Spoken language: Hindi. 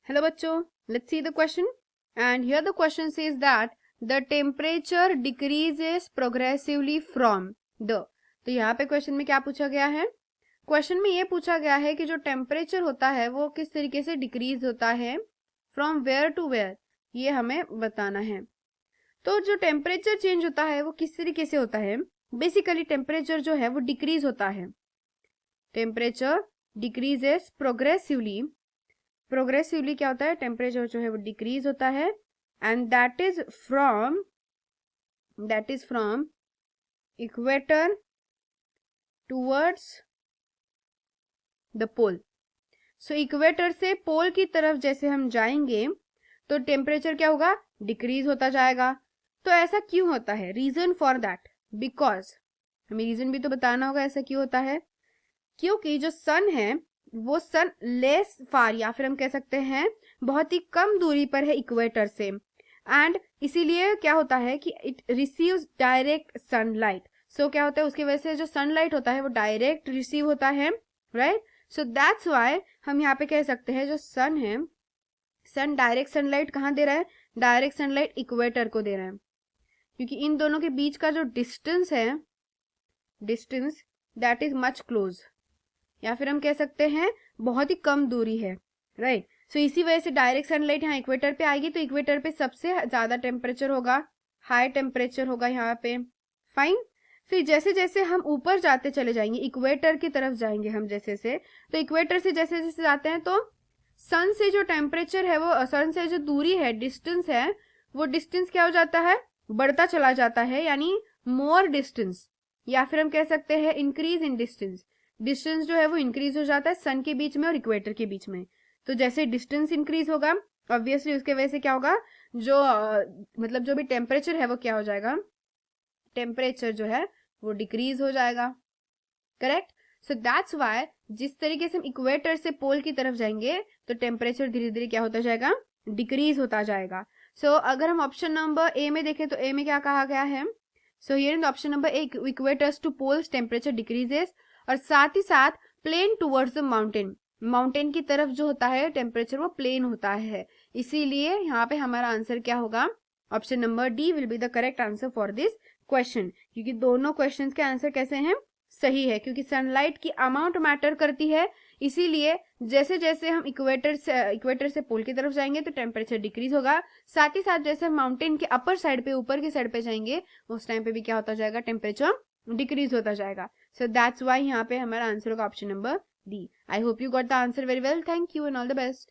Hello बच्चों, let's see the question. And here the question says that the temperature decreases progressively from the. तो यहाँ पे क्वेश्चन में क्या पूछा गया है? क्वेश्चन में ये पूछा गया है कि जो टेम्परेचर होता है वो किस तरीके से डिक्रीज होता है, फ्रॉम वेयर टू वेयर, ये हमें बताना है. तो जो टेम्परेचर चेंज होता है वो किस तरीके से होता है? बेसिकली टेम्परेचर जो है वो डिक्रीज होता है. Temperature decreases progressively. प्रोग्रेसिवली क्या होता है? टेम्परेचर जो है वो डिक्रीज होता है. And that is from equator towards the pole. So equator से पोल की तरफ जैसे हम जाएंगे तो टेम्परेचर क्या होगा? डिक्रीज होता जाएगा. तो ऐसा क्यों होता है? रीजन फॉर दैट, बिकॉज हमें रीजन भी तो बताना होगा ऐसा क्यों होता है. क्योंकि जो सन है वो सन लेस फार, या फिर हम कह सकते हैं बहुत ही कम दूरी पर है इक्वेटर से. एंड इसीलिए क्या होता है कि इट रिसीव्स डायरेक्ट सनलाइट. सो क्या होता है? उसकी वजह से जो सनलाइट होता है वो डायरेक्ट रिसीव होता है, राइट. सो दैट्स वाई हम यहाँ पे कह सकते हैं जो सन है, सन डायरेक्ट सनलाइट कहाँ दे रहा है? डायरेक्ट सनलाइट इक्वेटर को दे रहा है. क्योंकि इन दोनों के बीच का जो डिस्टेंस है, distance that is much close, या फिर हम कह सकते हैं बहुत ही कम दूरी है, राइट. सो इसी वजह से डायरेक्ट सनलाइट यहाँ इक्वेटर पे आएगी तो इक्वेटर पे सबसे ज्यादा टेम्परेचर होगा, हाई टेम्परेचर होगा यहाँ पे. फाइन. फिर जैसे जैसे हम ऊपर जाते चले जाएंगे, इक्वेटर की तरफ जाएंगे हम जैसे से, तो इक्वेटर से जैसे जैसे जाते हैं तो सन से जो टेम्परेचर है वो, सन से जो दूरी है, डिस्टेंस है, वो डिस्टेंस क्या हो जाता है? बढ़ता चला जाता है, यानी मोर डिस्टेंस, या फिर हम कह सकते हैं इंक्रीज इन डिस्टेंस. डिस्टेंस जो है वो इंक्रीज हो जाता है सन के बीच में और इक्वेटर के बीच में. तो जैसे डिस्टेंस इंक्रीज होगा ऑब्वियसली उसके वजह से क्या होगा? जो मतलब जो भी टेम्परेचर है वो क्या हो जाएगा? टेम्परेचर जो है वो डिक्रीज हो जाएगा. करेक्ट. सो दैट्स वाई जिस तरीके से हम इक्वेटर से पोल की तरफ जाएंगे तो टेम्परेचर धीरे धीरे क्या होता जाएगा? डिक्रीज होता जाएगा. सो अगर हम ऑप्शन नंबर ए में देखें तो ए में क्या कहा गया है? So here in option number A, equators to poles temperature decreases. और साथ ही साथ plain towards the mountain, mountain की तरफ जो होता है टेम्परेचर वो प्लेन होता है. इसीलिए यहाँ पे हमारा आंसर क्या होगा? Option number D will be the correct answer for this question. क्योंकि दोनों क्वेश्चंस के आंसर कैसे हैं? सही है. क्योंकि सनलाइट की अमाउंट मैटर करती है, इसीलिए जैसे जैसे हम इक्वेटर से पोल की तरफ जाएंगे तो टेम्परेचर डिक्रीज होगा. साथ ही साथ जैसे हम माउंटेन के अपर साइड पे, ऊपर की साइड पे जाएंगे उस टाइम पे भी क्या होता जाएगा? टेम्परेचर डिक्रीज होता जाएगा. सो दैट्स वाई यहाँ पे हमारा आंसर होगा option number D. I hope you got the answer very well. Thank you and all the best.